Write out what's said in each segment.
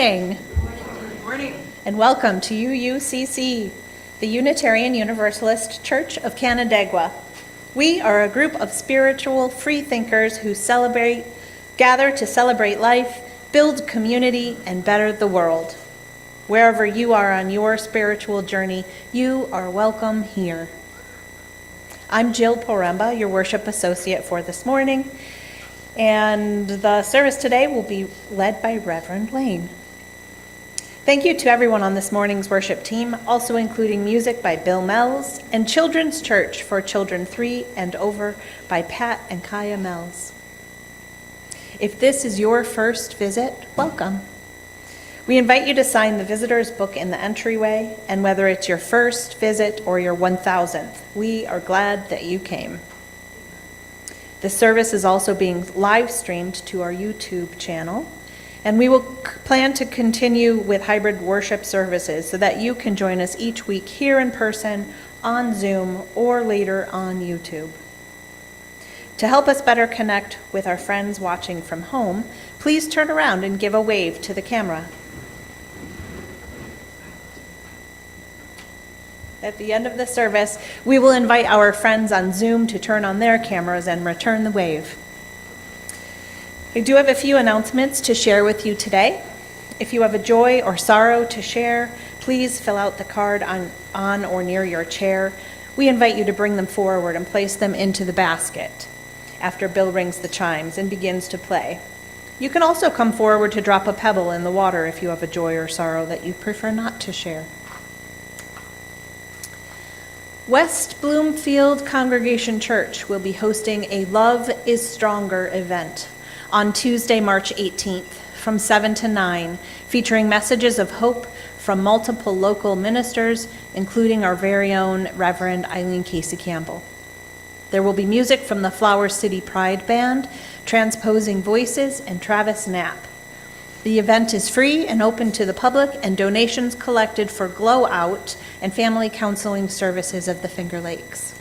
morning. Good morning. And welcome to UUCC, the Unitarian Universalist Church of Canandaigua. We are a group of spiritual freethinkers who gather to celebrate life, build community, and better the world. Wherever you are on your spiritual journey, you are welcome here. I'm Jill Poremba, your worship associate for this morning, and the service today will be led by Reverend Lane. Thank you to everyone on this morning's worship team, also including music by Bill Mells and Children's Church for Children 3 and Over by Pat and Kaya Mells. If this is your first visit, welcome. We invite you to sign the visitor's book in the entryway, and whether it's your first visit or your 1000th, we are glad that you came. The service is also being live streamed to our YouTube channel, and we will plan to continue with hybrid worship services so that you can join us each week here in person, on Zoom, or later on YouTube. To help us better connect with our friends watching from home, please turn around and give a wave to the camera. At the end of the service, we will invite our friends on Zoom to turn on their cameras and return the wave. I do have a few announcements to share with you today. If you have a joy or sorrow to share, please fill out the card on or near your chair. We invite you to bring them forward and place them into the basket after Bill rings the chimes and begins to play. You can also come forward to drop a pebble in the water if you have a joy or sorrow that you prefer not to share. West Bloomfield Congregation Church will be hosting a Love is Stronger event on Tuesday, March 18th from 7 to 9, featuring messages of hope from multiple local ministers, including our very own Reverend Eileen Casey Campbell. There will be music from the Flower City Pride Band, Transposing Voices, and Travis Knapp. The event is free and open to the public, and donations collected for Glow Out and family counseling services of the Finger Lakes.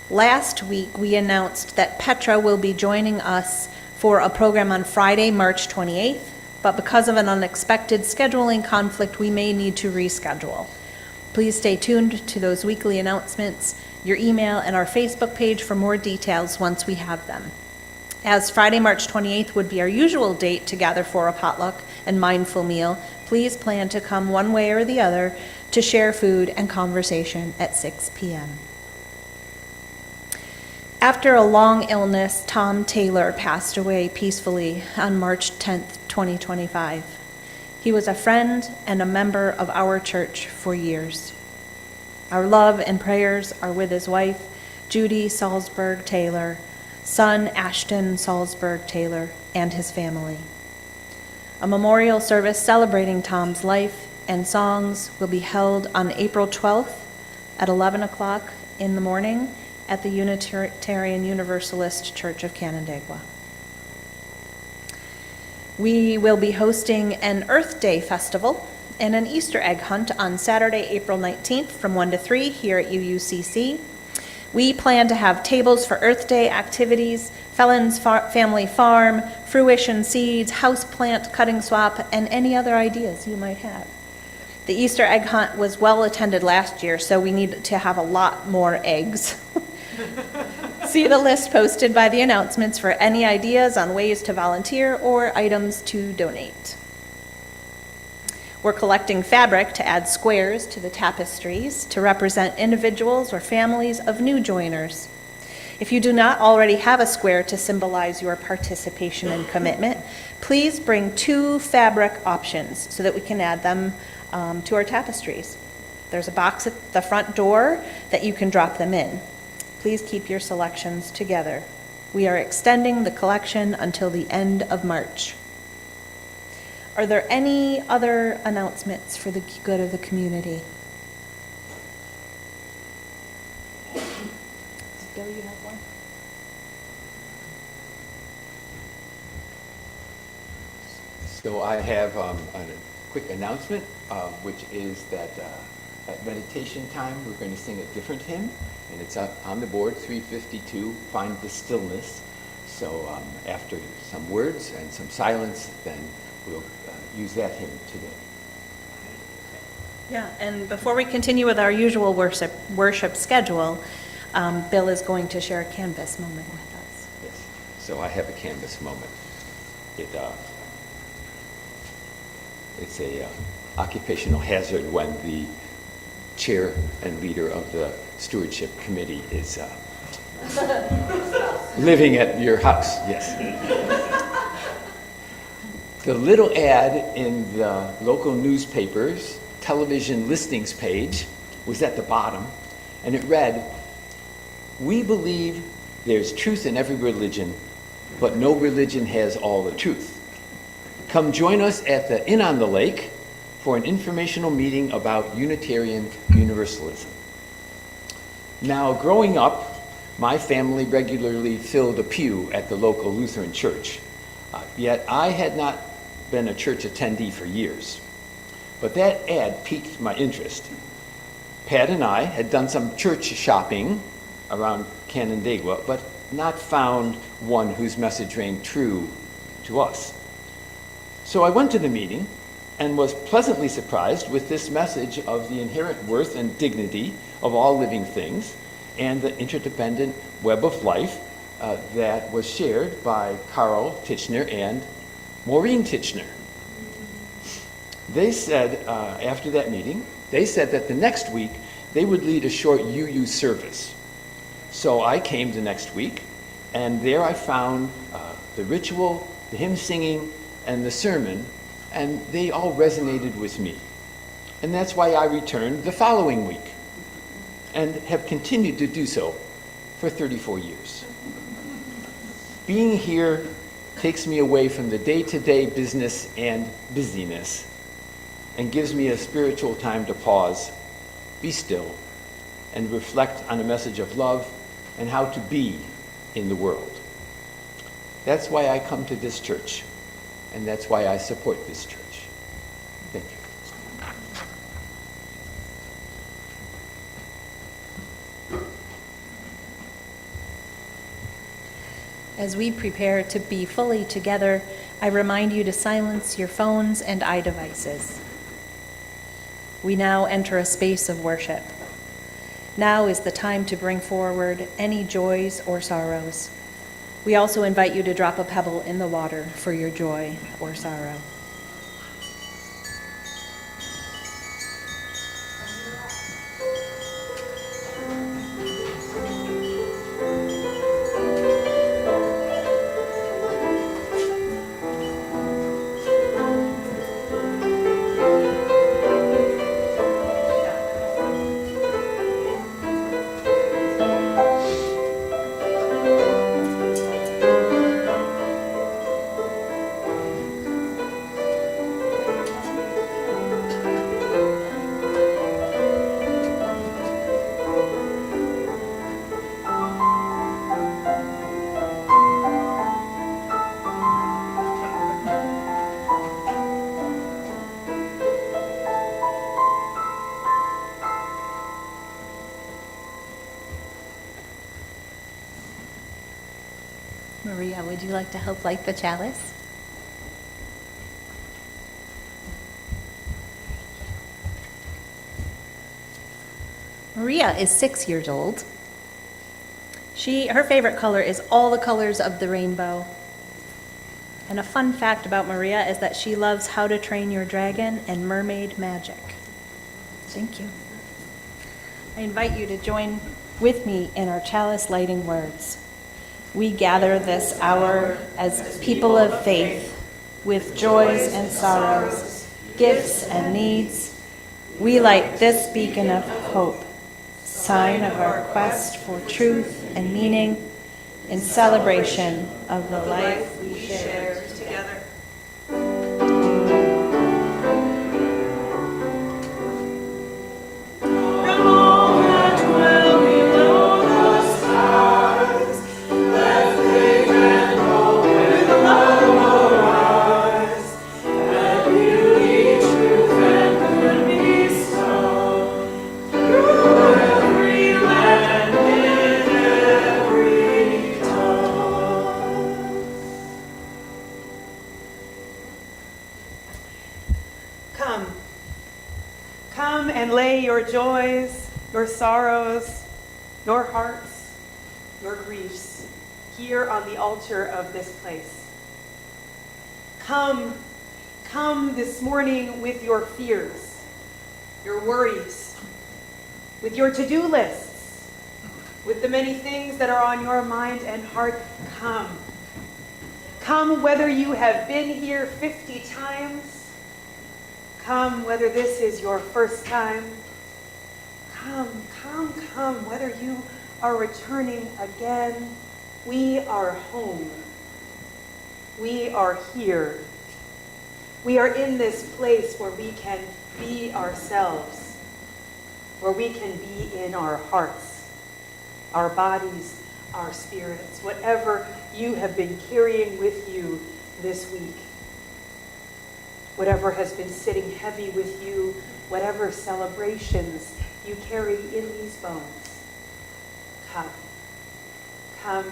Last week, we announced that Petra will be joining us for a program on Friday, March 28th, but because of an unexpected scheduling conflict, we may need to reschedule. Please stay tuned to those weekly announcements, your email, and our Facebook page for more details once we have them. As Friday, March 28th would be our usual date to gather for a potluck and mindful meal, please plan to come one way or the other to share food and conversation at 6 p.m. After a long illness, Tom Taylor passed away peacefully on March 10th, 2025. He was a friend and a member of our church for years. Our love and prayers are with his wife, Judy Salzberg Taylor, son Ashton Salzberg Taylor, and his family. A memorial service celebrating Tom's life and songs will be held on April 12th at 11 o'clock in the morning at the Unitarian Universalist Church of Canandaigua. We will be hosting an Earth Day festival and an Easter egg hunt on Saturday, April 19th from 1 to 3 here at UUCC. We plan to have tables for Earth Day activities, Felon's Family Farm, fruition seeds, house plant cutting swap, and any other ideas you might have. The Easter egg hunt was well attended last year, so we need to have a lot more eggs. See the list posted by the announcements for any ideas on ways to volunteer or items to donate. We're collecting fabric to add squares to the tapestries to represent individuals or families of new joiners. If you do not already have a square to symbolize your participation and commitment, please bring 2 fabric options so that we can add them to our tapestries. There's a box at the front door that you can drop them in. Please keep your selections together. We are extending the collection until the end of March. Are there any other announcements for the good of the community? Bill, you have one? So I have a quick announcement, which is that at meditation time, we're going to sing a different hymn, and it's up on the board, 352, Find the Stillness. So after some words and some silence, then we'll use that hymn today. Yeah, and before we continue with our usual worship schedule, Bill is going to share a Canvas moment with us. Yes, so I have a Canvas moment. It's a occupational hazard when the chair and leader of the stewardship committee is living at your house. Yes. The little ad in the local newspaper's television listings page was at the bottom, and it read, "We believe there's truth in every religion, but no religion has all the truth. Come join us at the Inn on the Lake for an informational meeting about Unitarian Universalism." Now, growing up, my family regularly filled a pew at the local Lutheran church, yet I had not been a church attendee for years. But that ad piqued my interest. Pat and I had done some church shopping around Canandaigua, but not found one whose message rang true to us. So I went to the meeting and was pleasantly surprised with this message of the inherent worth and dignity of all living things and the interdependent web of life that was shared by Carl Titchener and Maureen Titchener. They said, after that meeting, they said that the next week they would lead a short UU service. So I came the next week, and there I found the ritual, the hymn singing, and the sermon, and they all resonated with me. And that's why I returned the following week, and have continued to do so for 34 years. Being here takes me away from the day-to-day business and busyness and gives me a spiritual time to pause, be still, and reflect on a message of love and how to be in the world. That's why I come to this church, and that's why I support this church. Thank you. As we prepare to be fully together, I remind you to silence your phones and iDevices. We now enter a space of worship. Now is the time to bring forward any joys or sorrows. We also invite you to drop a pebble in the water for your joy or sorrow. would you like to help light the chalice? Maria is 6 years old. Her favorite color is all the colors of the rainbow. And a fun fact about Maria is that she loves How to Train Your Dragon and mermaid magic. Thank you. I invite you to join with me in our chalice lighting words. We gather this hour as people of faith, with joys and sorrows, gifts and needs. We light this beacon of hope, sign of our quest for truth and meaning, in celebration of the life we share together. Come and lay your joys, your sorrows, your hearts, your griefs here on the altar of this place. Come this morning with your fears, your worries, with your to-do lists, with the many things that are on your mind and heart. Come whether you have been here 50 times. Come whether this is your first time. Come whether you are returning again. We are home. We are here. We are in this place where we can be ourselves, where we can be in our hearts, our bodies, our spirits, whatever you have been carrying with you this week. Whatever has been sitting heavy with you, whatever celebrations you carry in these bones. Come.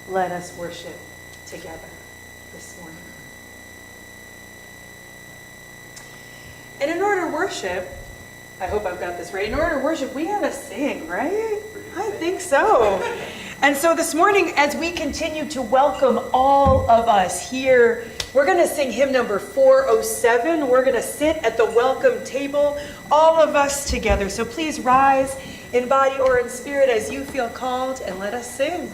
Let us worship together this morning. And in order to worship, I hope I've got this right. In order to worship, we gotta sing, right? I think so. And so this morning, as we continue to welcome all of us here, we're going to sing hymn number 407. We're going to sit at the welcome table, all of us together. So please rise in body or in spirit as you feel called, and let us sing.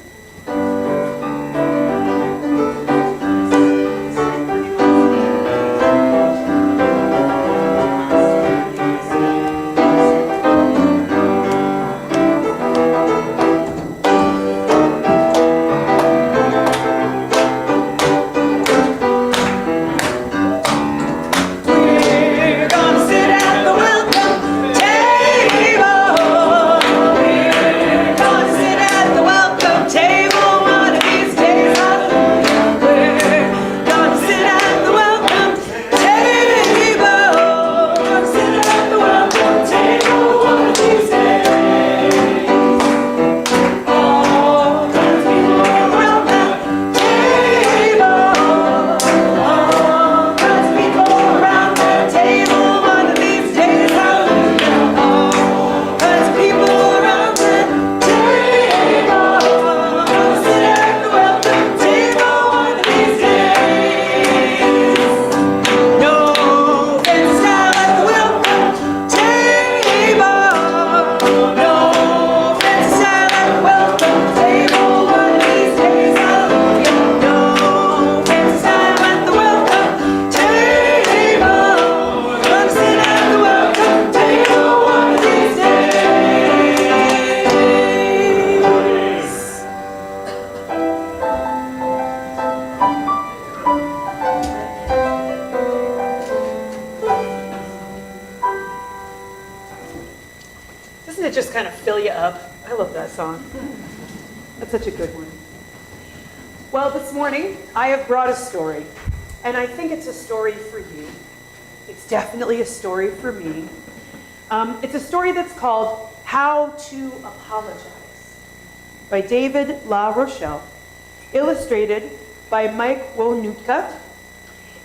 Doesn't it just kind of fill you up? I love that song. That's such a good one. Well, this morning, I have brought a story, and I think it's a story for you. It's definitely a story for me. It's a story that's called How to Apologize by David La Rochelle. illustrated by Mike Wonutka.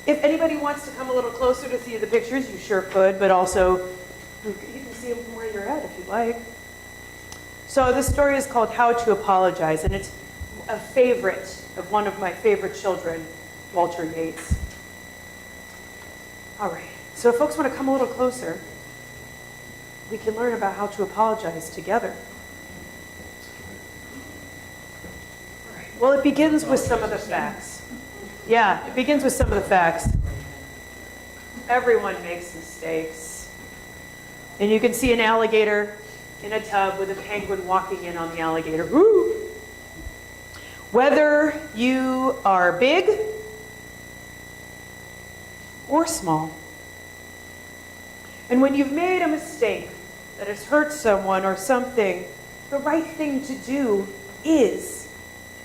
If anybody wants to come a little closer to see the pictures, you sure could, but also you can see them from where you're at if you'd like. So this story is called How to Apologize, and it's a favorite of one of my favorite children, Walter Yates. All right, so if folks want to come a little closer, we can learn about how to apologize together. All right. Well, it begins with some of the facts. Yeah, it begins with some of the facts. Everyone makes mistakes. And you can see an alligator in a tub with a penguin walking in on the alligator. Woo! Whether you are big or small. And when you've made a mistake that has hurt someone or something, the right thing to do is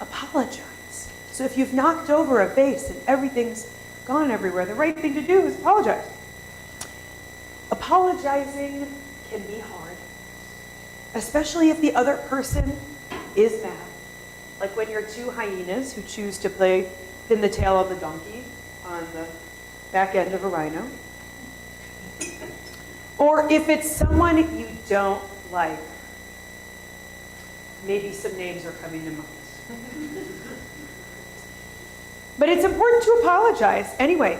apologize. So if you've knocked over a vase and everything's gone everywhere, the right thing to do is apologize. Apologizing can be hard, especially if the other person is mad. Like when you're two hyenas who choose to pin the tail on the donkey on the back end of a rhino. Or if it's someone you don't like. Maybe some names are coming to mind. But it's important to apologize anyway,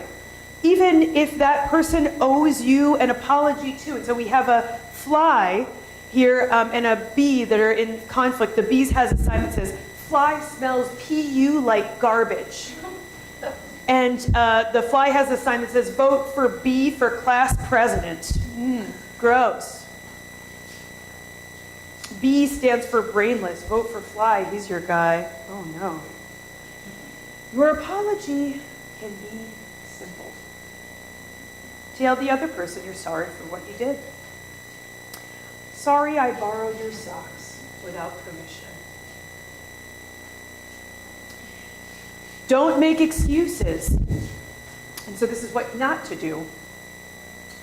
even if that person owes you an apology too. And so we have a fly here and a bee that are in conflict. The bee has a sign that says, "Fly smells PU like garbage." And the fly has a sign that says, "Vote for B for class president." Gross. B stands for brainless. Vote for fly. He's your guy. Oh no. Your apology can be simple. Tell the other person you're sorry for what you did. Sorry I borrowed your socks without permission. Don't make excuses. And so this is what not to do.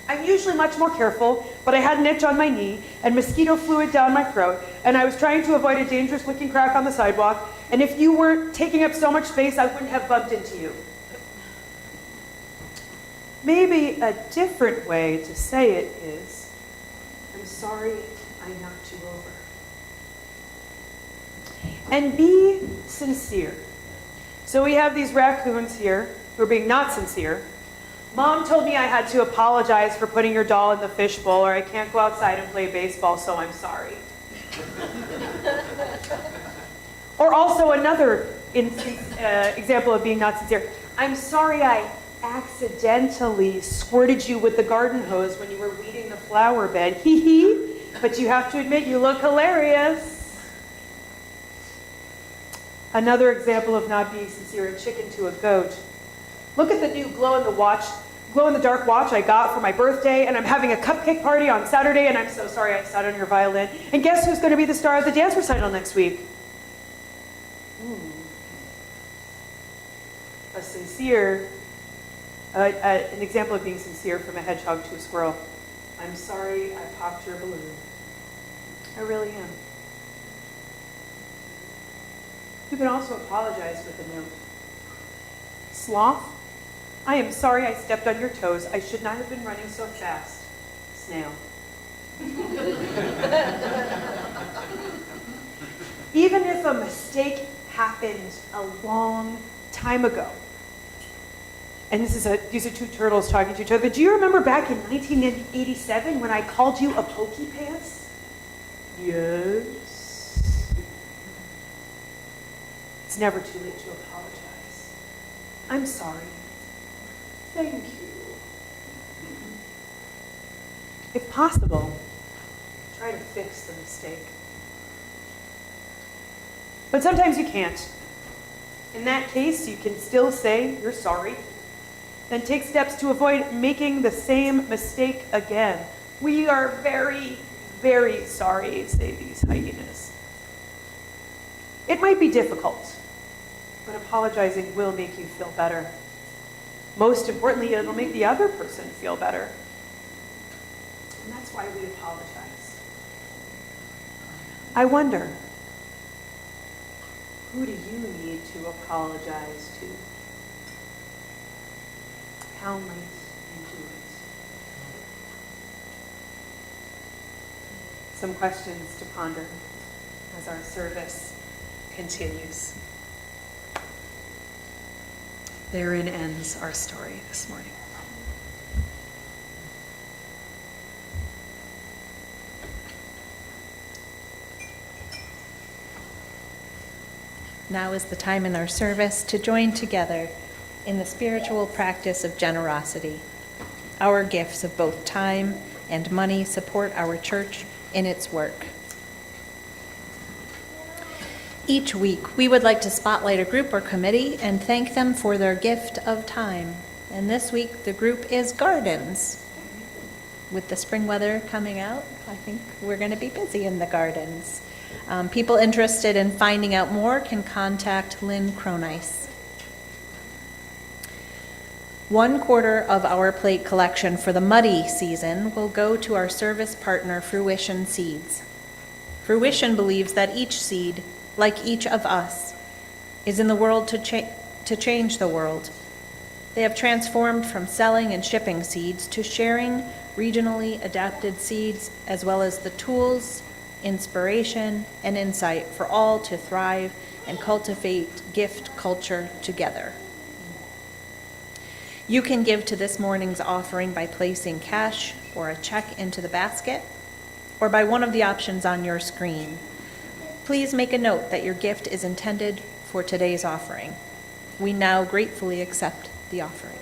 I'm usually much more careful, but I had an itch on my knee and mosquito fluid down my throat, and I was trying to avoid a dangerous looking crack on the sidewalk, and if you weren't taking up so much space, I wouldn't have bumped into you. Maybe a different way to say it is, I'm sorry I knocked you over. And be sincere. So we have these raccoons here who are being not sincere. Mom told me I had to apologize for putting your doll in the fishbowl, or I can't go outside and play baseball, so I'm sorry. Or also another example of being not sincere. I'm sorry I accidentally squirted you with the garden hose when you were weeding the flower bed. Hee hee. But you have to admit you look hilarious. Another example of not being sincere, a chicken to a goat. Look at the new glow-in-the-dark watch I got for my birthday, and I'm having a cupcake party on Saturday, and I'm so sorry I sat on your violin. And guess who's going to be the star of the dance recital next week? An example of being sincere from a hedgehog to a squirrel. I'm sorry I popped your balloon. I really am. You can also apologize with a note. Sloth, I am sorry I stepped on your toes. I should not have been running so fast. Snail. Even if a mistake happened a long time ago, and these are two turtles talking to each other. Do you remember back in 1987 when I called you a pokey pants? Yes. It's never too late to apologize. I'm sorry. Thank you. If possible, try to fix the mistake. But sometimes you can't. In that case, you can still say you're sorry. Then take steps to avoid making the same mistake again. We are very, very sorry, say these hyenas. It might be difficult, but apologizing will make you feel better. Most importantly, it'll make the other person feel better. And that's why we apologize. I wonder, Who do you need to apologize to? How might you do it? Some questions to ponder as our service continues. Therein ends our story this morning. Now is the time in our service to join together in the spiritual practice of generosity. Our gifts of both time and money support our church in its work. Each week, we would like to spotlight a group or committee and thank them for their gift of time. And this week, the group is Gardens. With the spring weather coming out, I think we're going to be busy in the gardens. People interested in finding out more can contact Lynn Cronice. 1/4 of our plate collection for the muddy season will go to our service partner, Fruition Seeds. Fruition believes that each seed, like each of us, is in the world to change the world. They have transformed from selling and shipping seeds to sharing regionally adapted seeds, as well as the tools, inspiration, and insight for all to thrive and cultivate gift culture together. You can give to this morning's offering by placing cash or a check into the basket, or by one of the options on your screen. Please make a note that your gift is intended for today's offering. We now gratefully accept the offering.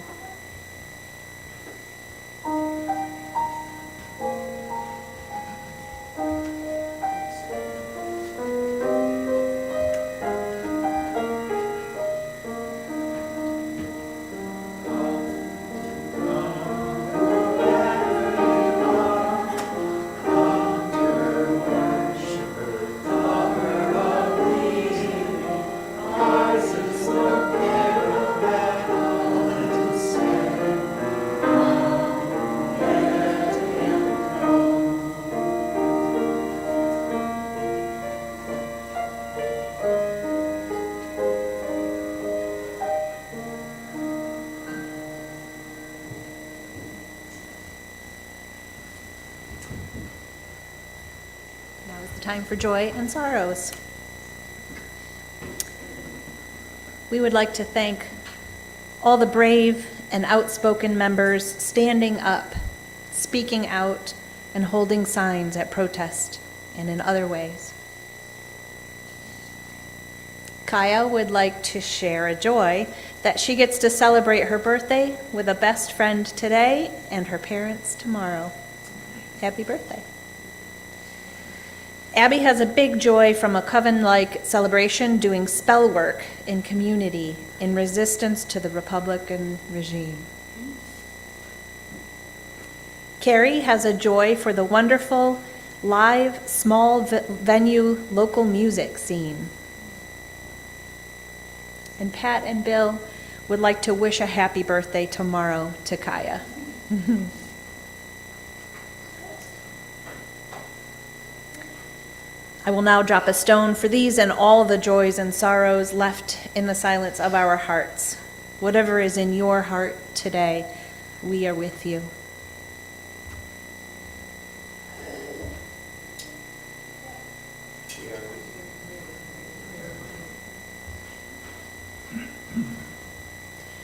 Now is the time for joy and sorrows. We would like to thank all the brave and outspoken members standing up, speaking out, and holding signs at protest and in other ways. Kaya would like to share a joy that she gets to celebrate her birthday with a best friend today and her parents tomorrow. Happy birthday. Abby has a big joy from a coven-like celebration doing spell work in community in resistance to the Republican regime. Carrie has a joy for the wonderful live small venue local music scene. And Pat and Bill would like to wish a happy birthday tomorrow to Kaya. I will now drop a stone for these and all the joys and sorrows left in the silence of our hearts. Whatever is in your heart today, we are with you.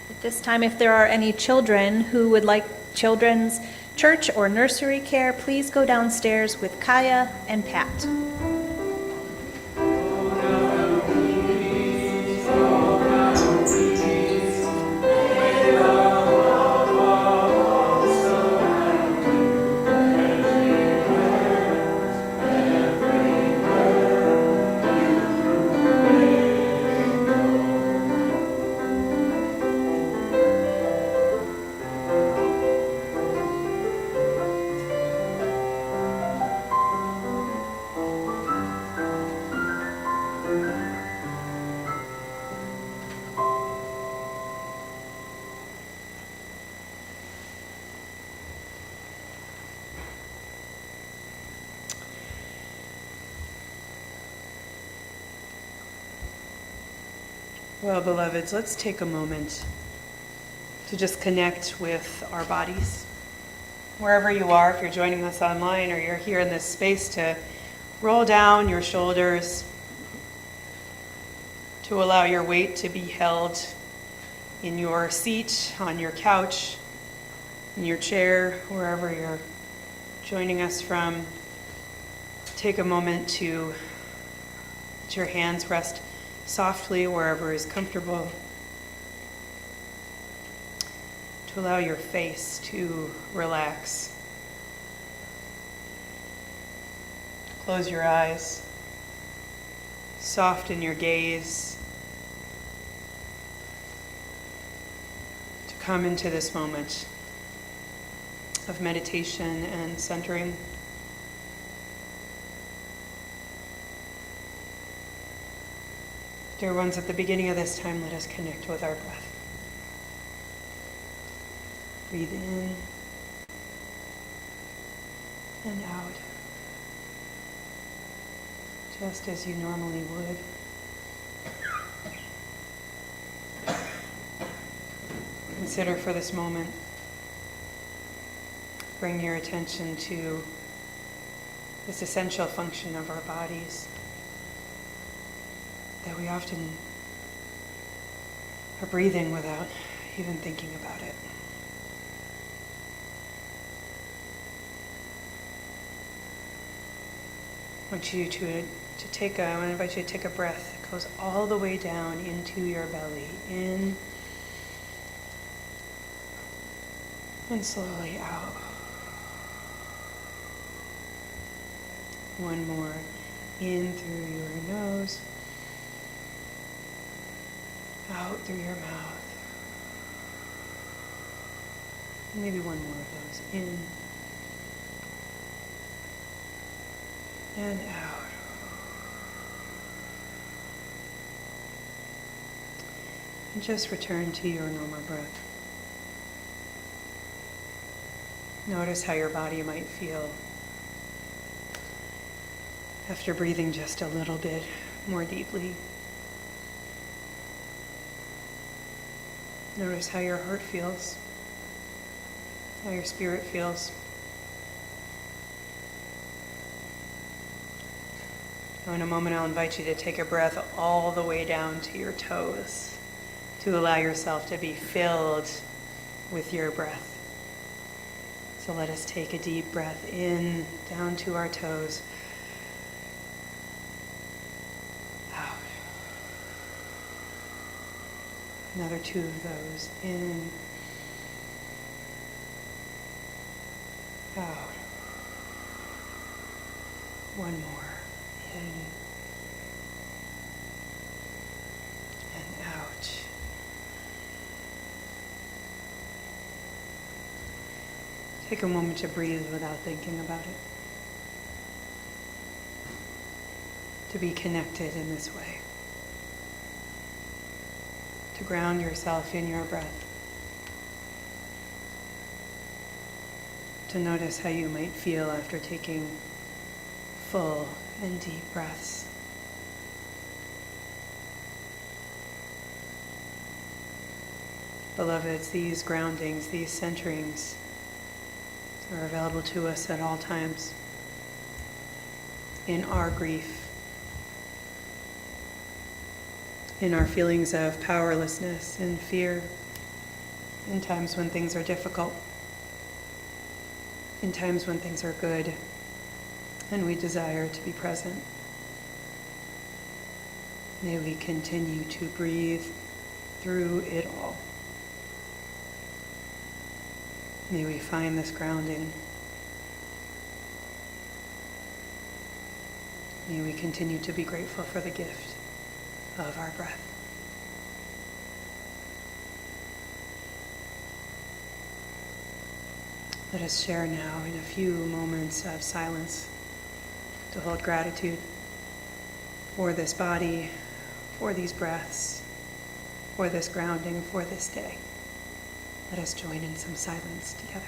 At this time, if there are any children who would like children's church or nursery care, please go downstairs with Kaya and Pat. Well, beloveds, let's take a moment to just connect with our bodies. Wherever you are, if you're joining us online or you're here in this space, to roll down your shoulders, to allow your weight to be held in your seat, on your couch, in your chair, wherever you're joining us from. Take a moment to let your hands rest softly wherever is comfortable. To allow your face to relax. Close your eyes. Soften your gaze. To come into this moment of meditation and centering. Dear ones, at the beginning of this time, let us connect with our breath. Breathe in and out, just as you normally would. Consider for this moment, bring your attention to this essential function of our bodies that we often are breathing without even thinking about it. I want you to take I want to invite you to take a breath that goes all the way down into your belly, in and slowly out. One more, in through your nose, out through your mouth. Maybe one more of those, in and out. And just return to your normal breath. Notice how your body might feel after breathing just a little bit more deeply. Notice how your heart feels, how your spirit feels. Now in a moment, I'll invite you to take a breath all the way down to your toes, to allow yourself to be filled with your breath. So let us take a deep breath in, down to our toes. Out. Another two of those, in, out. One more, in and out. Take a moment to breathe without thinking about it. To be connected in this way. To ground yourself in your breath. To notice how you might feel after taking full and deep breaths. Beloveds, these groundings, these centerings are available to us at all times. In our grief, in our feelings of powerlessness and fear, in times when things are difficult, in times when things are good, and we desire to be present. May we continue to breathe through it all. May we find this grounding. May we continue to be grateful for the gift of our breath. Let us share now in a few moments of silence to hold gratitude for this body, for these breaths, for this grounding, for this day. Let us join in some silence together.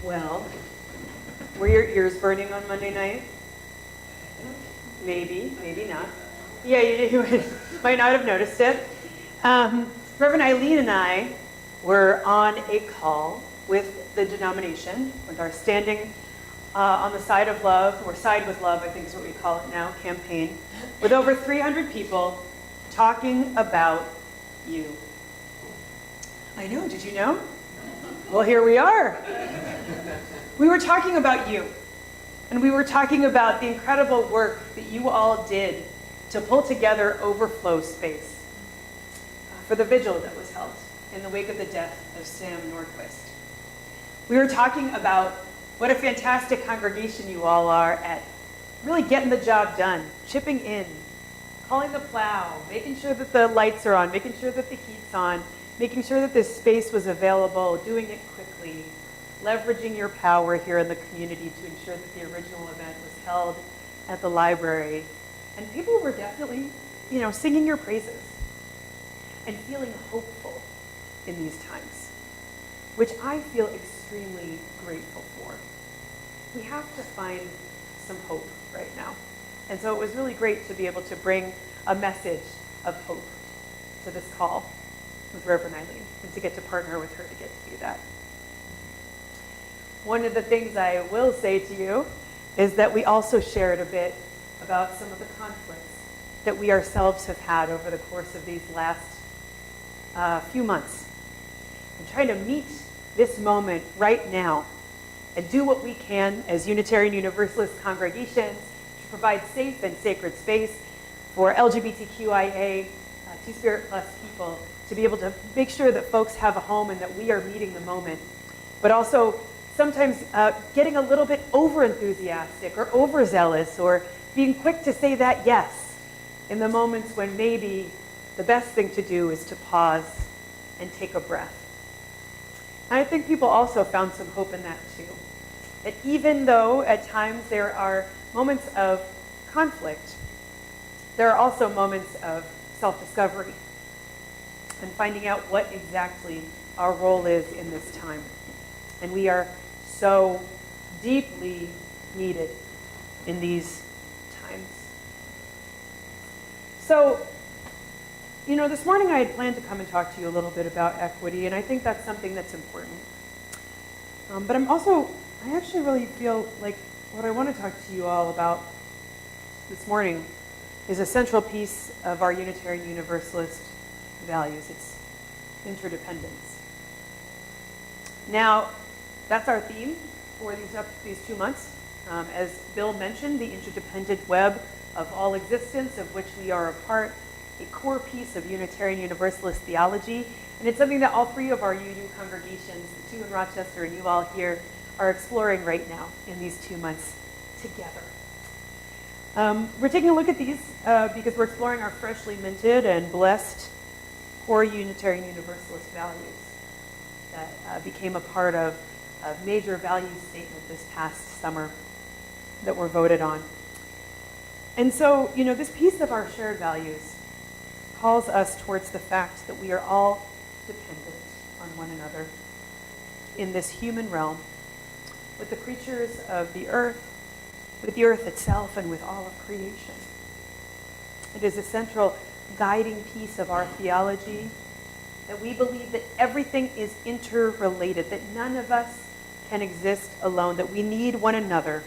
Well, were your ears burning on Monday night? Maybe, maybe not. Yeah, you might not have noticed it. Reverend Eileen and I were on a call with the denomination, with our Standing on the Side of Love, or Side with Love, I think is what we call it now, campaign, with over 300 people talking about you. I know, did you know? Well, here we are. We were talking about you, and we were talking about the incredible work that you all did to pull together overflow space for the vigil that was held in the wake of the death of Sam Nordquist. We were talking about what a fantastic congregation you all are at really getting the job done, chipping in, calling the plow, making sure that the lights are on, making sure that the heat's on, making sure that this space was available, doing it quickly, leveraging your power here in the community to ensure that the original event was held at the library. And people were definitely, singing your praises and feeling hopeful in these times, which I feel extremely grateful for. We have to find some hope right now. And so it was really great to be able to bring a message of hope to this call with Reverend Eileen and to get to partner with her to get to do that. One of the things I will say to you is that we also shared a bit about some of the conflicts that we ourselves have had over the course of these last few months. And trying to meet this moment right now and do what we can as Unitarian Universalist congregations to provide safe and sacred space for LGBTQIA, Two-Spirit Plus people to be able to make sure that folks have a home and that we are meeting the moment. But also sometimes getting a little bit over-enthusiastic or overzealous or being quick to say that yes in the moments when maybe the best thing to do is to pause and take a breath. And I think people also found some hope in that too. That even though at times there are moments of conflict, there are also moments of self-discovery and finding out what exactly our role is in this time. And we are so deeply needed in these times. So, this morning I had planned to come and talk to you a little bit about equity, and I think that's something that's important. But I actually really feel like what I want to talk to you all about this morning is a central piece of our Unitarian Universalist values. It's interdependence. Now, that's our theme for these 2 months. As Bill mentioned, the interdependent web of all existence, of which we are a part, a core piece of Unitarian Universalist theology, and it's something that all three of our UU congregations, the two in Rochester and you all here, are exploring right now in these 2 months together. We're taking a look at these because we're exploring our freshly minted and blessed core Unitarian Universalist values that became a part of a major value statement this past summer that were voted on. And so, this piece of our shared values calls us towards the fact that we are all dependent on one another in this human realm, with the creatures of the earth, with the earth itself, and with all of creation. It is a central guiding piece of our theology that we believe that everything is interrelated, that none of us can exist alone, that we need one another,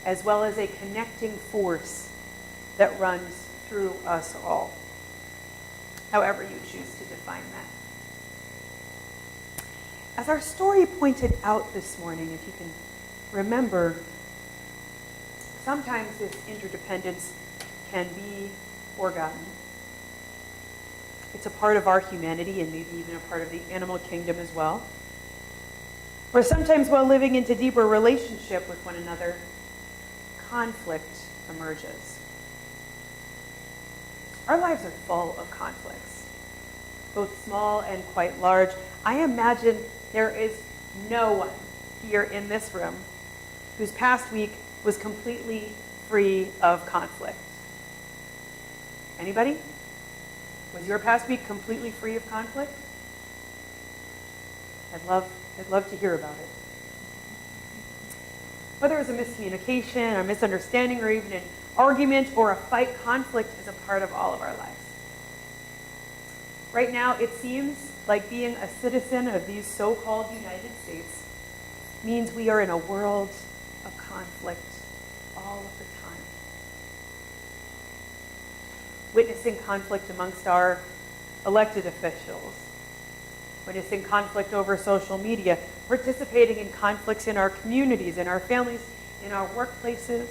as well as a connecting force that runs through us all, however you choose to define that. As our story pointed out this morning, if you can remember, sometimes this interdependence can be forgotten. It's a part of our humanity and maybe even a part of the animal kingdom as well. Or sometimes while living into deeper relationship with one another, conflict emerges. Our lives are full of conflicts, both small and quite large. I imagine there is no one here in this room whose past week was completely free of conflict. Anybody? Was your past week completely free of conflict? I'd love to hear about it. Whether it's a miscommunication, a misunderstanding, or even an argument or a fight, conflict is a part of all of our lives. Right now, it seems like being a citizen of these so-called United States means we are in a world of conflict all of the time. Witnessing conflict amongst our elected officials, witnessing conflict over social media, participating in conflicts in our communities, in our families, in our workplaces,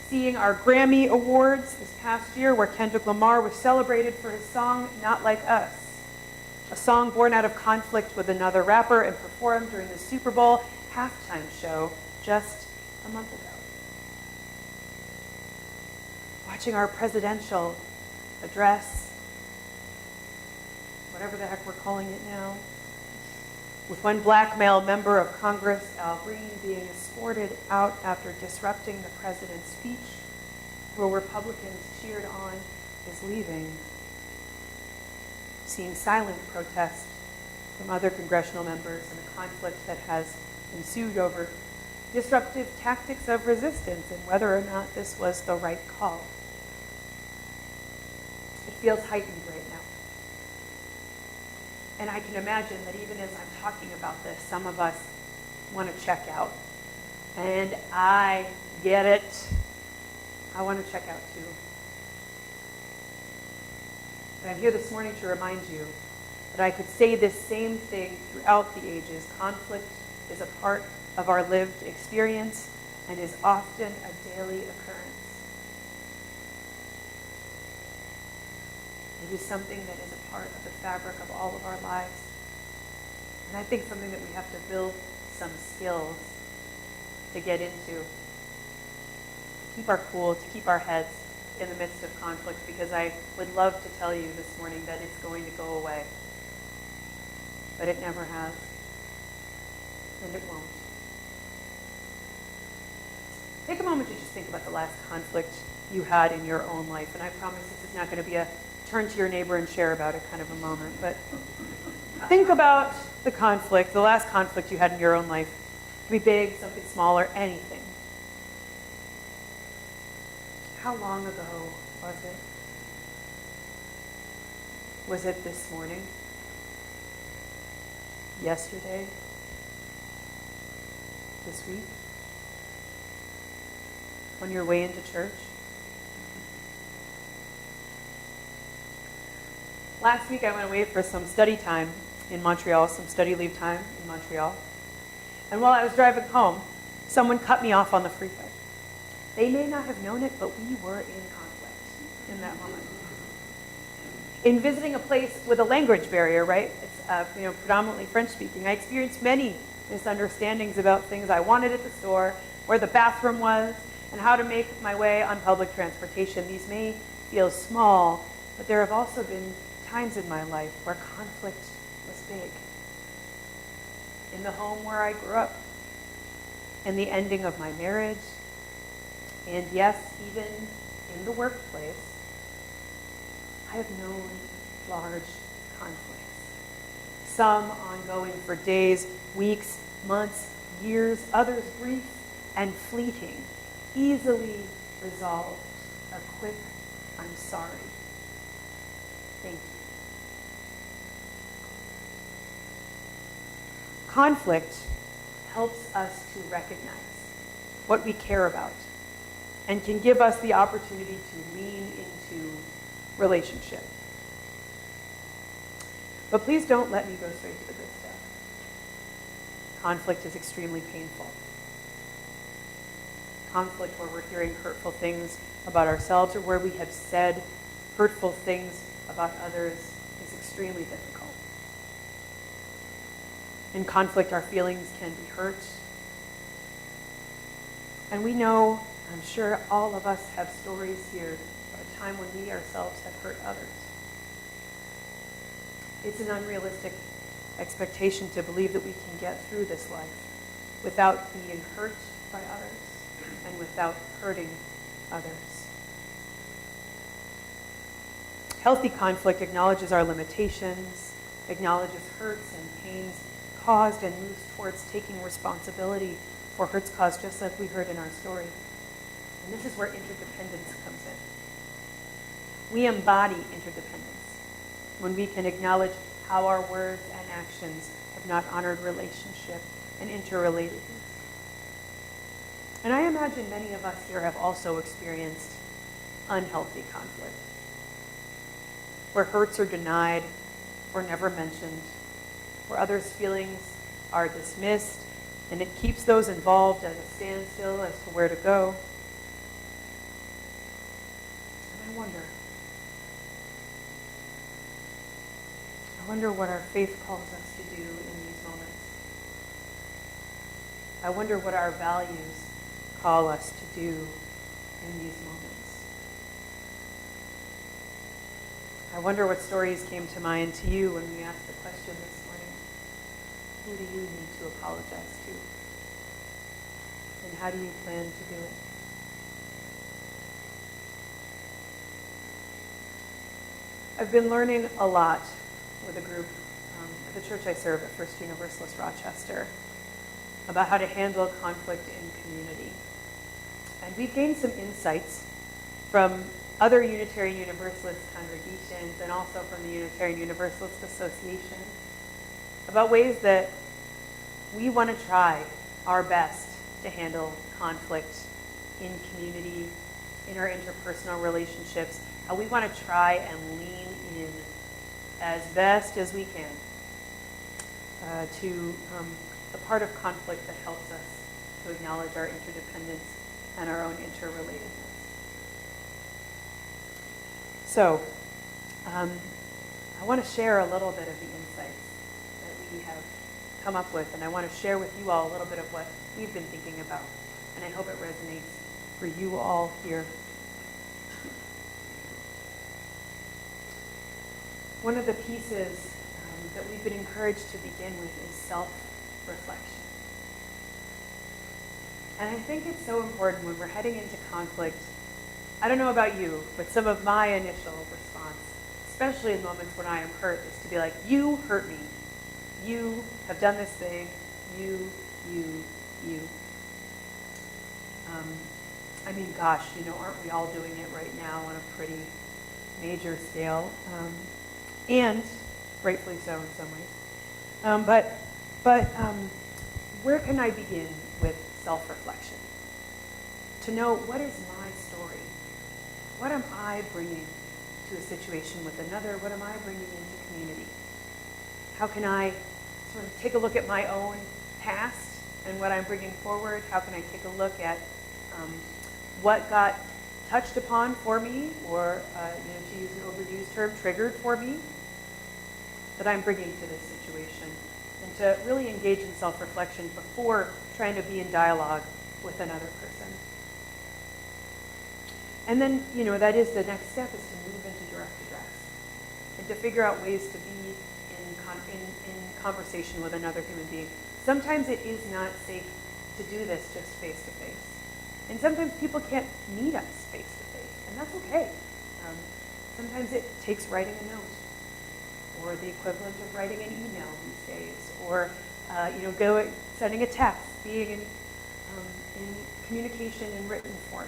seeing our Grammy Awards this past year where Kendrick Lamar was celebrated for his song, Not Like Us, a song born out of conflict with another rapper and performed during the Super Bowl halftime show just a month ago. Watching our presidential address, whatever the heck we're calling it now, with one black male member of Congress, Al Green, being escorted out after disrupting the president's speech, where Republicans cheered on his leaving. Seeing silent protest from other congressional members and a conflict that has ensued over disruptive tactics of resistance and whether or not this was the right call. It feels heightened right now. And I can imagine that even as I'm talking about this, some of us want to check out. And I get it. I want to check out too. But I'm here this morning to remind you that I could say this same thing throughout the ages. Conflict is a part of our lived experience and is often a daily occurrence. It is something that is a part of the fabric of all of our lives. And I think something that we have to build some skills to get into. To keep our cool, to keep our heads in the midst of conflict, because I would love to tell you this morning that it's going to go away. But it never has. And it won't. Take a moment to just think about the last conflict you had in your own life. And I promise this is not going to be a turn to your neighbor and share about it kind of a moment. But think about the conflict, the last conflict you had in your own life. It could be big, something smaller, anything. How long ago was it? Was it this morning? Yesterday? This week? On your way into church? Last week I went away for some study time in Montreal, some study leave time in Montreal. And while I was driving home, someone cut me off on the freeway. They may not have known it, but we were in conflict in that moment. In visiting a place with a language barrier, right? It's predominantly French speaking. I experienced many misunderstandings about things I wanted at the store, where the bathroom was, and how to make my way on public transportation. These may feel small, but there have also been times in my life where conflict was big. In the home where I grew up, in the ending of my marriage, and yes, even in the workplace, I have known large conflicts. Some ongoing for days, weeks, months, years, others brief and fleeting, easily resolved. A quick, I'm sorry. Thank you. Conflict helps us to recognize what we care about and can give us the opportunity to lean into relationship. But please don't let me go straight to the good stuff. Conflict is extremely painful. Conflict where we're hearing hurtful things about ourselves or where we have said hurtful things about others is extremely difficult. In conflict, our feelings can be hurt. And we know, I'm sure all of us have stories here of a time when we ourselves have hurt others. It's an unrealistic expectation to believe that we can get through this life without being hurt by others and without hurting others. Healthy conflict acknowledges our limitations, acknowledges hurts and pains paused and moved towards taking responsibility for hurts caused, just like we heard in our story. And this is where interdependence comes in. We embody interdependence when we can acknowledge how our words and actions have not honored relationship and interrelatedness. And I imagine many of us here have also experienced unhealthy conflict, where hurts are denied or never mentioned, where others' feelings are dismissed, and it keeps those involved at a standstill as to where to go. And I wonder what our faith calls us to do in these moments. I wonder what our values call us to do in these moments. I wonder what stories came to mind to you when we asked the question this morning, who do you need to apologize to? And how do you plan to do it? I've been learning a lot with a group at the church I serve at First Universalist Rochester about how to handle conflict in community. And we've gained some insights from other Unitarian Universalist congregations and also from the Unitarian Universalist Association about ways that we want to try our best to handle conflict in community, in our interpersonal relationships, how we want to try and lean in as best as we can to the part of conflict that helps us to acknowledge our interdependence and our own interrelatedness. So, I want to share a little bit of the insights that we have come up with, and I want to share with you all a little bit of what we've been thinking about, and I hope it resonates for you all here. One of the pieces that we've been encouraged to begin with is self-reflection. And I think it's so important when we're heading into conflict. I don't know about you, but some of my initial response, especially in moments when I am hurt, is to be like, you hurt me. You have done this thing. You. I mean, gosh, aren't we all doing it right now on a pretty major scale? And rightfully so in some ways. But where can I begin with self-reflection? To know, what is my story? What am I bringing to a situation with another? What am I bringing into community? How can I sort of take a look at my own past and what I'm bringing forward? How can I take a look at what got touched upon for me, or to use an overused term, triggered for me, that I'm bringing to this situation, and to really engage in self-reflection before trying to be in dialogue with another person. And then, that is the next step, is to move into direct address and to figure out ways to be in conversation with another human being. Sometimes it is not safe to do this just face to face. And sometimes people can't meet us face to face, and that's okay. Sometimes it takes writing a note, or the equivalent of writing an email these days, or sending a text, being in communication in written form,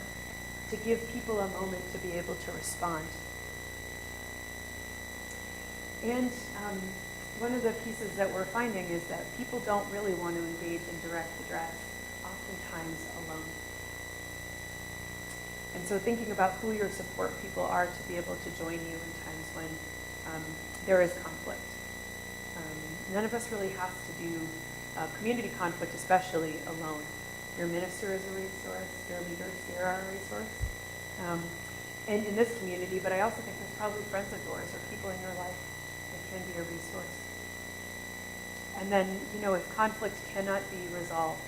to give people a moment to be able to respond. And one of the pieces that we're finding is that people don't really want to engage in direct address, oftentimes alone. And so thinking about who your support people are to be able to join you in times when there is conflict. None of us really has to do community conflict, especially alone. Your minister is a resource, your leaders here are a resource. And in this community, but I also think there's probably friends of yours or people in your life that can be a resource. And then, if conflict cannot be resolved,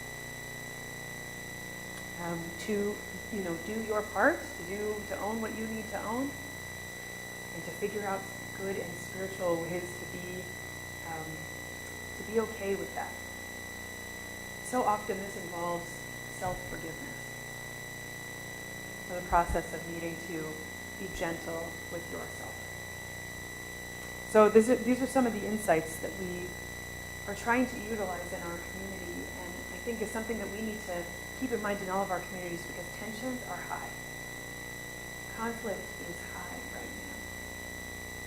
to do your part, to own what you need to own, and to figure out good and spiritual ways to be okay with that. So often this involves self-forgiveness, or the process of needing to be gentle with yourself. So these are some of the insights that we are trying to utilize in our community, and I think is something that we need to keep in mind in all of our communities because tensions are high. Conflict is high right now.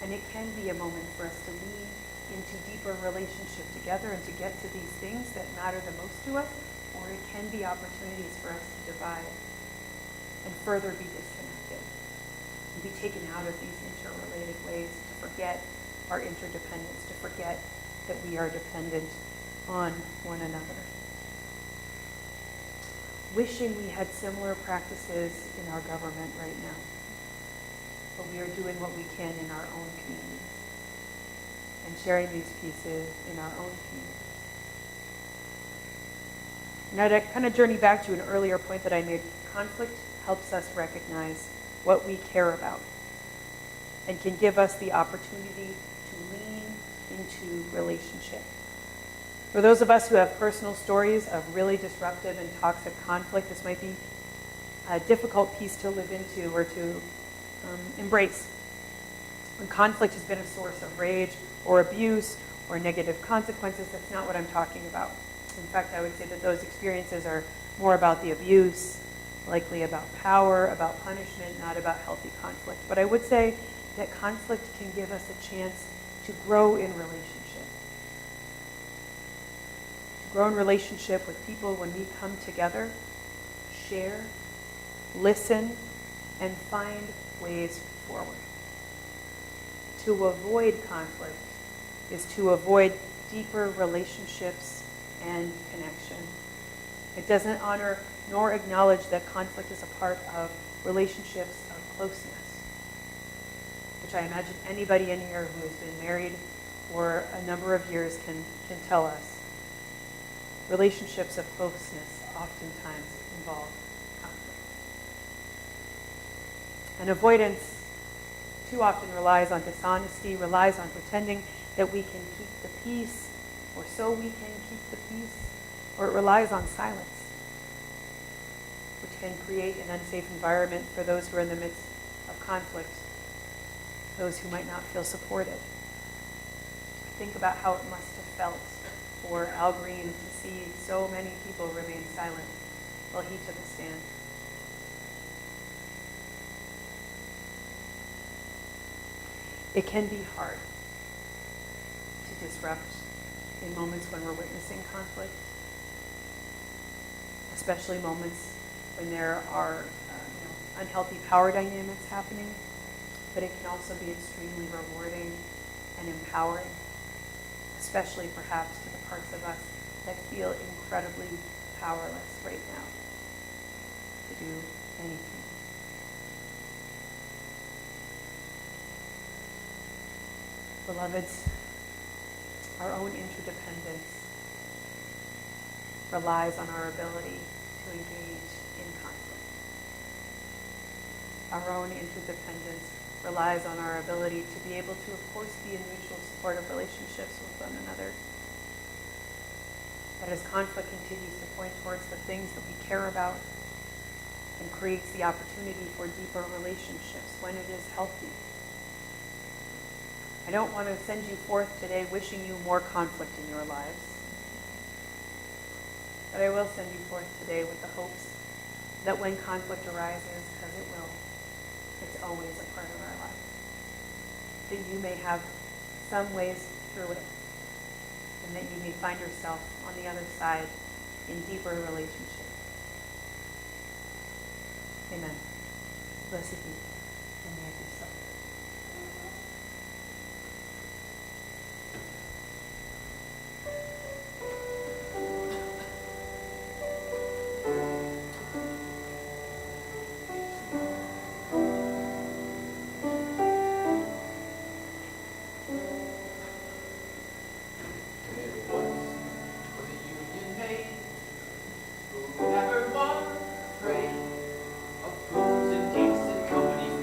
And it can be a moment for us to lean into deeper relationship together and to get to these things that matter the most to us, or it can be opportunities for us to divide and further be disconnected and be taken out of these interrelated ways, to forget our interdependence, to forget that we are dependent on one another. Wishing we had similar practices in our government right now, but we are doing what we can in our own communities and sharing these pieces in our own communities. And I'd kind of journey back to an earlier point that I made. Conflict helps us recognize what we care about and can give us the opportunity to lean into relationship. For those of us who have personal stories of really disruptive and toxic conflict, this might be a difficult piece to live into or to embrace. When conflict has been a source of rage or abuse or negative consequences, that's not what I'm talking about. In fact, I would say that those experiences are more about the abuse, likely about power, about punishment, not about healthy conflict. But I would say that conflict can give us a chance to grow in relationship. To grow in relationship with people when we come together, share, listen, and find ways forward. To avoid conflict is to avoid deeper relationships and connection. It doesn't honor nor acknowledge that conflict is a part of relationships of closeness, which I imagine anybody in here who has been married for a number of years can tell us. Relationships of closeness oftentimes involve conflict. And avoidance too often relies on dishonesty, relies on pretending that we can keep the peace, or so we can keep the peace, or it relies on silence, which can create an unsafe environment for those who are in the midst of conflict, those who might not feel supported. Think about how it must have felt for Al Green to see so many people remain silent while he took a stand. It can be hard to disrupt in moments when we're witnessing conflict, especially moments when there are unhealthy power dynamics happening, but it can also be extremely rewarding and empowering, especially perhaps to the parts of us that feel incredibly powerless right now to do anything. Beloveds, our own interdependence relies on our ability to engage in conflict. Our own interdependence relies on our ability to be able to, of course, be in mutual supportive relationships with one another. But as conflict continues to point towards the things that we care about and creates the opportunity for deeper relationships when it is healthy, I don't want to send you forth today wishing you more conflict in your lives. But I will send you forth today with the hopes that when conflict arises, because it will, it's always a part of our life, that you may have some ways through it, and that you may find yourself on the other side in deeper relationship. Amen. Blessed be, and may it be so. Never one afraid of fools and kings and company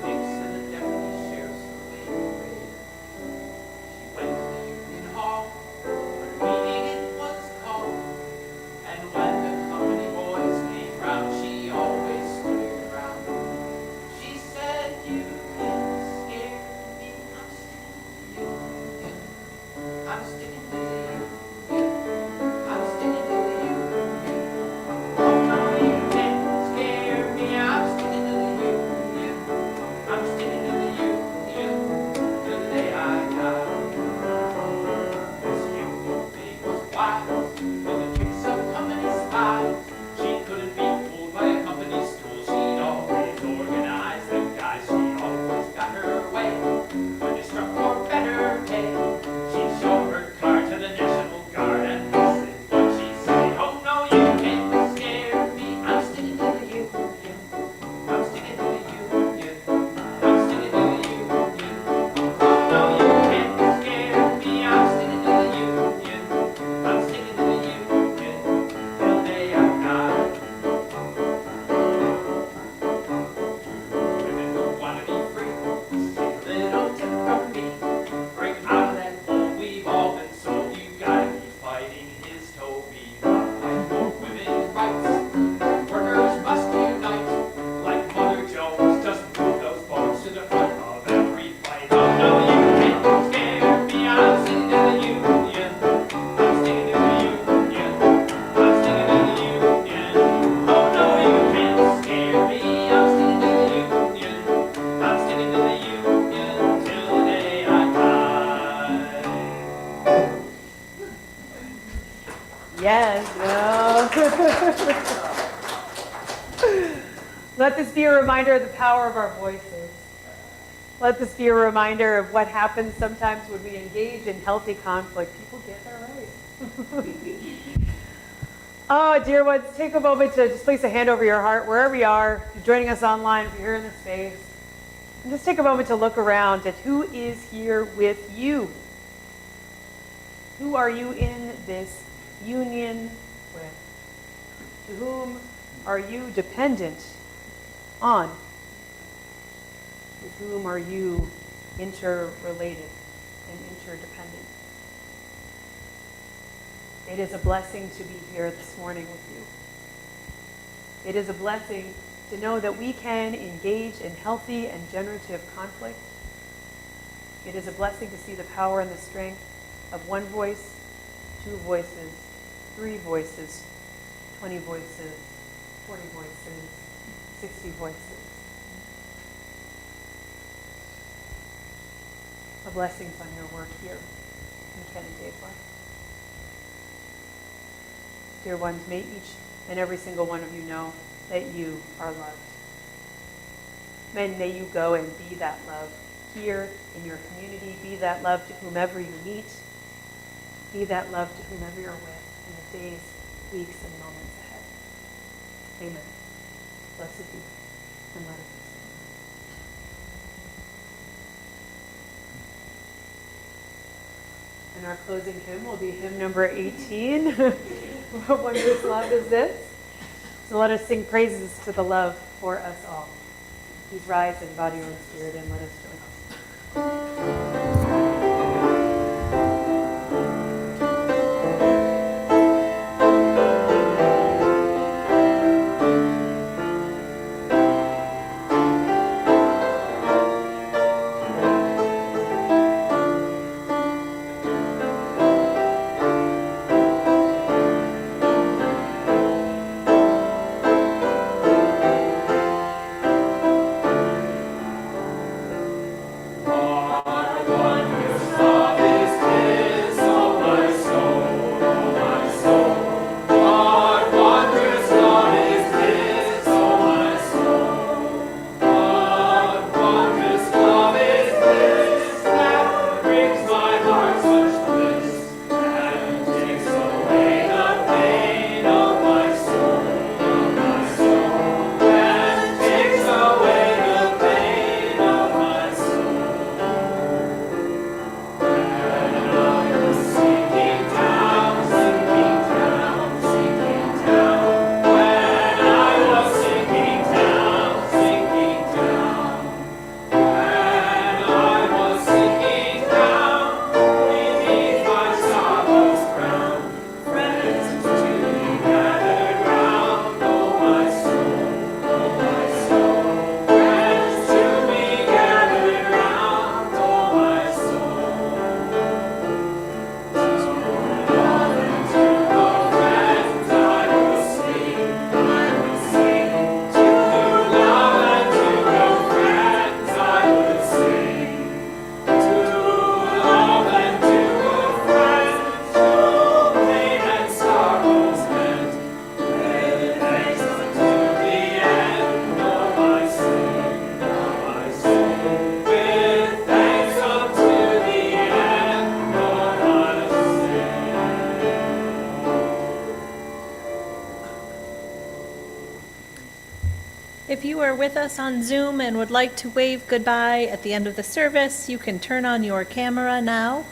Let this be a reminder of the power of our voices. Let this be a reminder of what happens sometimes when we engage in healthy conflict. People get that right. Oh, dear ones, take a moment to just place a hand over your heart wherever you are. If you're joining us online, if you're here in the space. And just take a moment to look around at who is here with you. Who are you in this union with? To whom are you dependent on? With whom are you interrelated and interdependent? It is a blessing to be here this morning with you. It is a blessing to know that we can engage in healthy and generative conflict. It is a blessing to see the power and the strength of one voice, two voices, 3 voices, 20 voices, 40 voices, 60 voices. A blessings on your work here in Canandaigua. Dear ones, may each and every single one of you know that you are loved. And may you go and be that love here in your community. Be that love to whomever you meet. Be that love to whomever you're with in the days, weeks, and moments ahead. Amen. Blessed be, and let it be so. And our closing hymn will be hymn number 18. What wondrous love is this? So let us sing praises to the love for us all. Please rise in body and spirit and let us join. If you are with us on Zoom and would like to wave goodbye at the end of the service, you can turn on your camera now.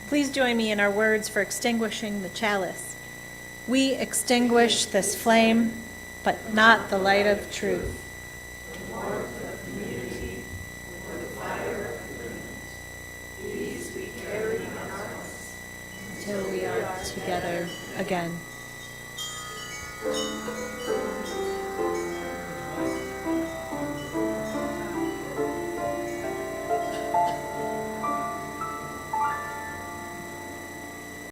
Please join me in our words for extinguishing the chalice. We extinguish this flame, but not the light of truth. Until we are together again.